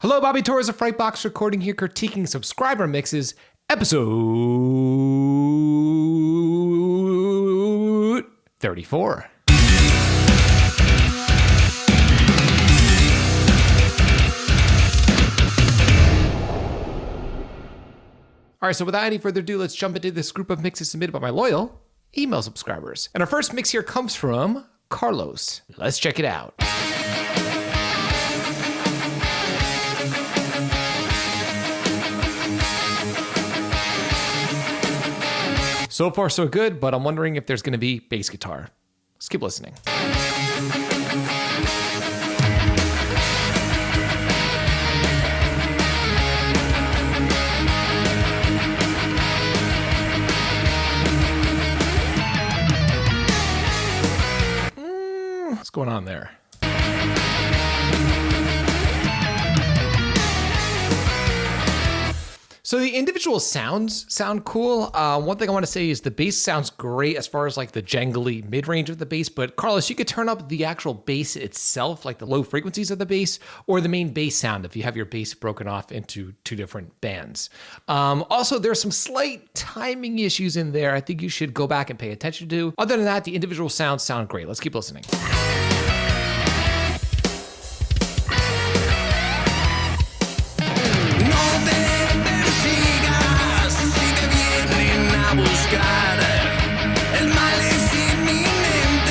Hello, Bobby Torres of Frightbox recording here, critiquing subscriber mixes, episode 34. All right, so without any further ado, let's jump into this group of mixes submitted by my loyal email subscribers. And our first mix here comes from Carlos. Let's check it out. So far, so good, but I'm wondering if there's going to be bass guitar. Let's keep listening. What's going on there? So the individual sounds sound cool. One thing I want to say is the bass sounds great as far as like the jangly mid-range of the bass, but Carlos, you could turn up the actual bass itself, like the low frequencies of the bass, or the main bass sound if you have your bass broken off into two different bands. Also, there's some slight timing issues in there I think you should go back and pay attention to. Other than that, the individual sounds sound great. Let's keep listening.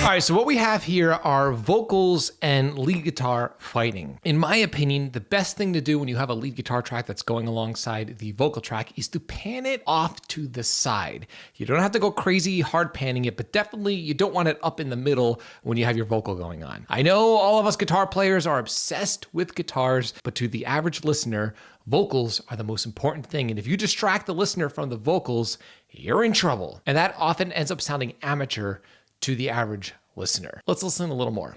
All right, so what we have here are vocals and lead guitar fighting. In my opinion, the best thing to do when you have a lead guitar track that's going alongside the vocal track is to pan it off to the side. You don't have to go crazy hard panning it, but definitely you don't want it up in the middle when you have your vocal going on. I know all of us guitar players are obsessed with guitars, but to the average listener, vocals are the most important thing. And if you distract the listener from the vocals, you're in trouble. And that often ends up sounding amateur to the average listener. Let's listen a little more.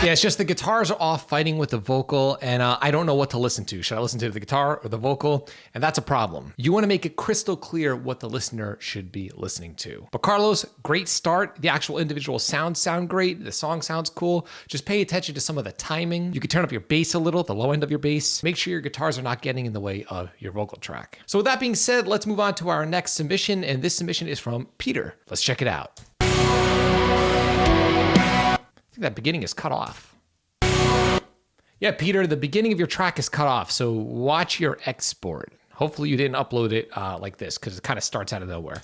Yeah, it's just the guitars are off fighting with the vocal, and I don't know what to listen to. Should I listen to the guitar or the vocal? And that's a problem. You want to make it crystal clear what the listener should be listening to. But Carlos, great start. The actual individual sounds sound great. The song sounds cool. Just pay attention to some of the timing. You can turn up your bass a little, the low end of your bass. Make sure your guitars are not getting in the way of your vocal track. So with that being said, let's move on to our next submission, and this submission is from Peter. Let's check it out. I think that beginning is cut off. Yeah, Peter, the beginning of your track is cut off, so watch your export. Hopefully you didn't upload it like this, because it kind of starts out of nowhere.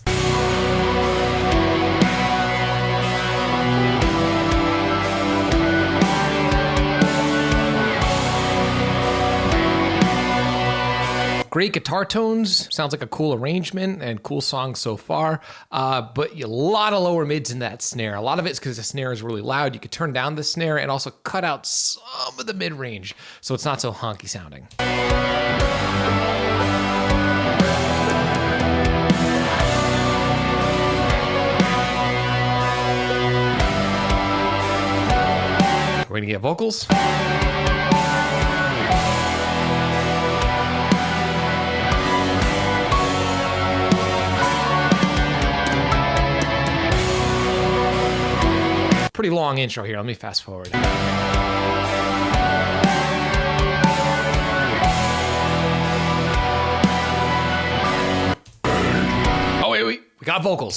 Great guitar tones, sounds like a cool arrangement and cool song so far, but a lot of lower mids in that snare. A lot of it's because the snare is really loud. You could turn down the snare and also cut out some of the mid-range so it's not so honky sounding. We're gonna get vocals. Pretty long intro here. Let me fast forward. Oh, wait. We got vocals.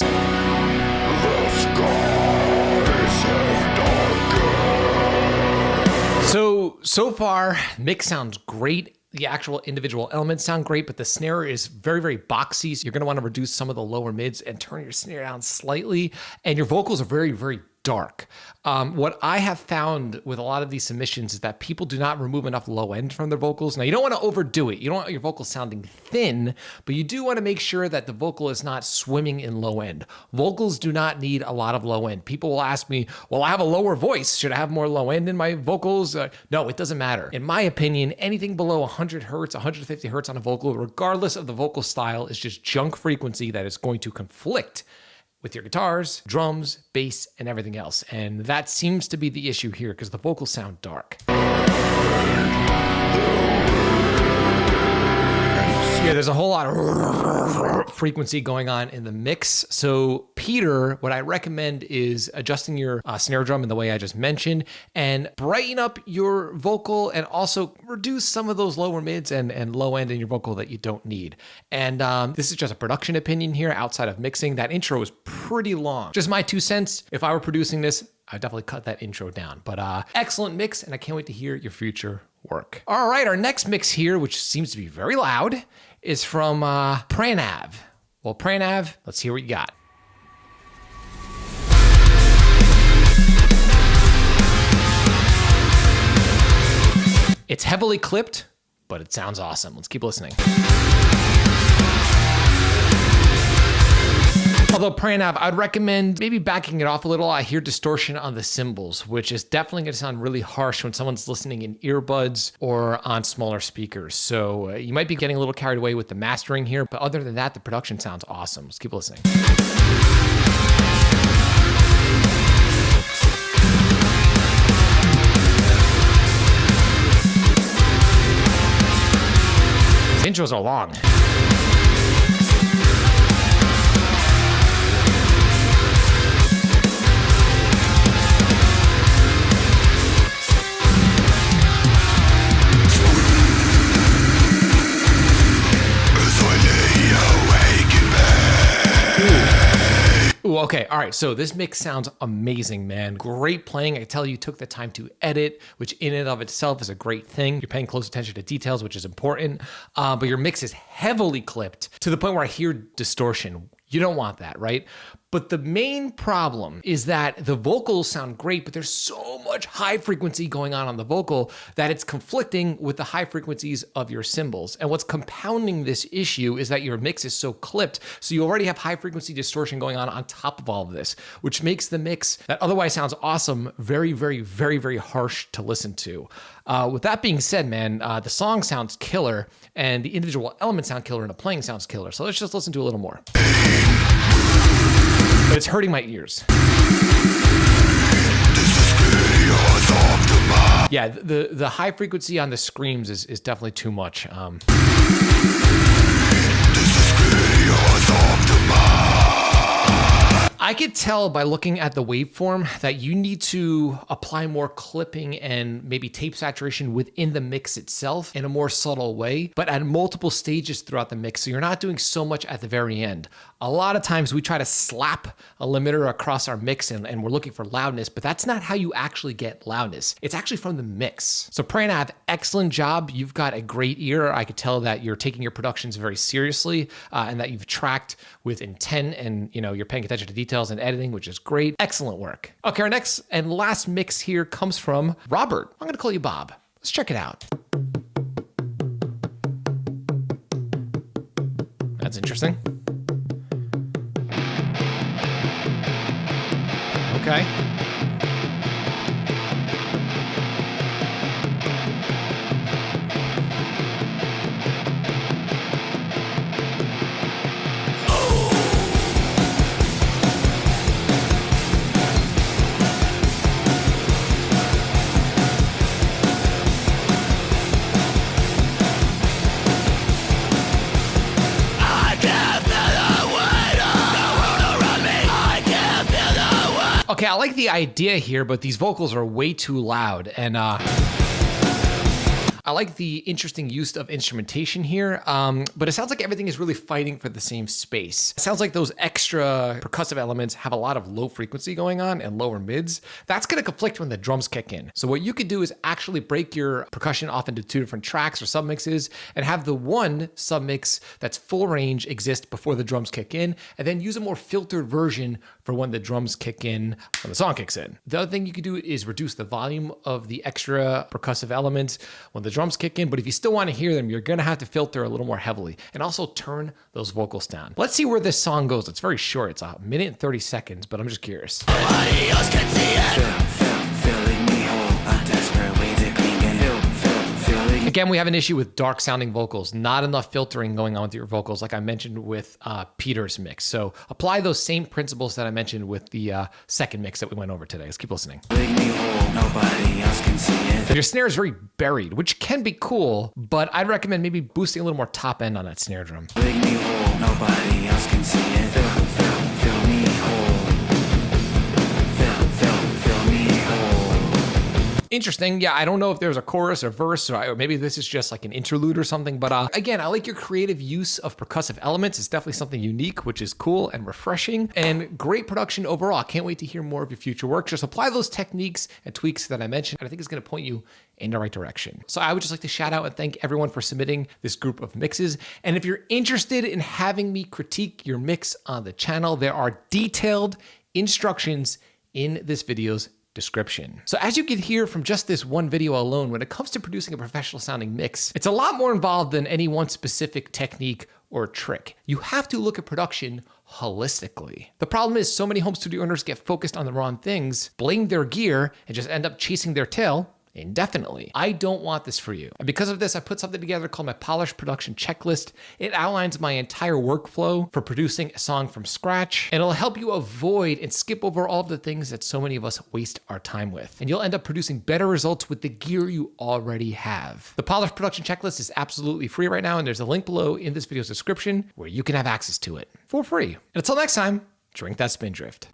So far, mix sounds great. The actual individual elements sound great, but the snare is very, very boxy. So you're going to want to reduce some of the lower mids and turn your snare down slightly. And your vocals are very, very dark. What I have found with a lot of these submissions is that people do not remove enough low end from their vocals. Now, you don't want to overdo it. You don't want your vocals sounding thin, but you do want to make sure that the vocal is not swimming in low end. Vocals do not need a lot of low end. People will ask me, well, I have a lower voice. Should I have more low end in my vocals? No, it doesn't matter. In my opinion, anything below 100 hertz, 150 hertz on a vocal, regardless of the vocal style, is just junk frequency that is going to conflict with your guitars, drums, bass, and everything else. And that seems to be the issue here because the vocals sound dark. Yeah, there's a whole lot of frequency going on in the mix. So Peter, what I recommend is adjusting your snare drum in the way I just mentioned and brighten up your vocal and also reduce some of those lower mids and low end in your vocal that you don't need. And this is just a production opinion here outside of mixing. That intro is pretty long. Just my 2 cents. If I were producing this, I'd definitely cut that intro down. But excellent mix, and I can't wait to hear your future work. All right, our next mix here, which seems to be very loud, is from Pranav. Well, Pranav, let's hear what you got. It's heavily clipped, but it sounds awesome. Let's keep listening. Although Pranav, I'd recommend maybe backing it off a little. I hear distortion on the cymbals, which is definitely going to sound really harsh when someone's listening in earbuds or on smaller speakers. So you might be getting a little carried away with the mastering here, but other than that, the production sounds awesome. Let's keep listening. These intros are long. Ooh, okay, all right, so this mix sounds amazing, man. Great playing. I can tell you took the time to edit, which in and of itself is a great thing. You're paying close attention to details, which is important, but your mix is heavily clipped to the point where I hear distortion. You don't want that, right? But the main problem is that the vocals sound great, but there's so much high frequency going on the vocal that it's conflicting with the high frequencies of your cymbals. And what's compounding this issue is that your mix is so clipped, so you already have high frequency distortion going on top of all of this, which makes the mix that otherwise sounds awesome very, very, very, very harsh to listen to. With that being said, man, the song sounds killer and the individual elements sound killer and the playing sounds killer. So let's just listen to a little more. But it's hurting my ears. Yeah, the high frequency on the screams is definitely too much. I could tell by looking at the waveform that you need to apply more clipping and maybe tape saturation within the mix itself in a more subtle way, but at multiple stages throughout the mix. So you're not doing so much at the very end. A lot of times we try to slap a limiter across our mix and we're looking for loudness, but that's not how you actually get loudness. It's actually from the mix. So Pranav, excellent job. You've got a great ear. I could tell that you're taking your productions very seriously and that you've tracked with intent and you're paying attention to details and editing, which is great. Excellent work. Okay, our next and last mix here comes from Robert. I'm gonna call you Bob. Let's check it out. That's interesting. Okay. Okay, I like the idea here, but these vocals are way too loud, and I like the interesting use of instrumentation here, but it sounds like everything is really fighting for the same space. It sounds like those extra percussive elements have a lot of low frequency going on and lower mids. That's gonna conflict when the drums kick in. So what you could do is actually break your percussion off into 2 different tracks or submixes and have the one submix that's full range exist before the drums kick in, and then use a more filtered version for when the drums kick in, when the song kicks in. The other thing you could do is reduce the volume of the extra percussive elements when the drums kick in, but if you still want to hear them, you're gonna have to filter a little more heavily and also turn those vocals down. Let's see where this song goes. It's very short. It's 1 minute and 30 seconds, but I'm just curious. Nobody else can see it. Filling me whole, a desperate way to cling and filling Again, we have an issue with dark sounding vocals, not enough filtering going on with your vocals, like I mentioned with Peter's mix. So apply those same principles that I mentioned with the second mix that we went over today. Let's keep listening. Nobody else can see it. Your snare is very buried, which can be cool, but I'd recommend maybe boosting a little more top end on that snare drum. Make me whole, nobody else can see it. Fill me whole. Fill me whole. Interesting. Yeah, I don't know if there's a chorus or verse, or maybe this is just like an interlude or something. But again, I like your creative use of percussive elements. It's definitely something unique, which is cool and refreshing, and great production overall. I can't wait to hear more of your future work. Just apply those techniques and tweaks that I mentioned, and I think it's going to point you in the right direction. So I would just like to shout out and thank everyone for submitting this group of mixes. And if you're interested in having me critique your mix on the channel, there are detailed instructions in this video's description. So as you can hear from just this one video alone, when it comes to producing a professional sounding mix, it's a lot more involved than any one specific technique or trick. You have to look at production holistically. The problem is so many home studio owners get focused on the wrong things, blame their gear, and just end up chasing their tail indefinitely. I don't want this for you. And because of this, I put something together called my Polished Production Checklist. It outlines my entire workflow for producing a song from scratch, and it'll help you avoid and skip over all of the things that so many of us waste our time with. And you'll end up producing better results with the gear you already have. The Polished Production Checklist is absolutely free right now, and there's a link below in this video's description where you can have access to it for free. And until next time, drink that Spindrift.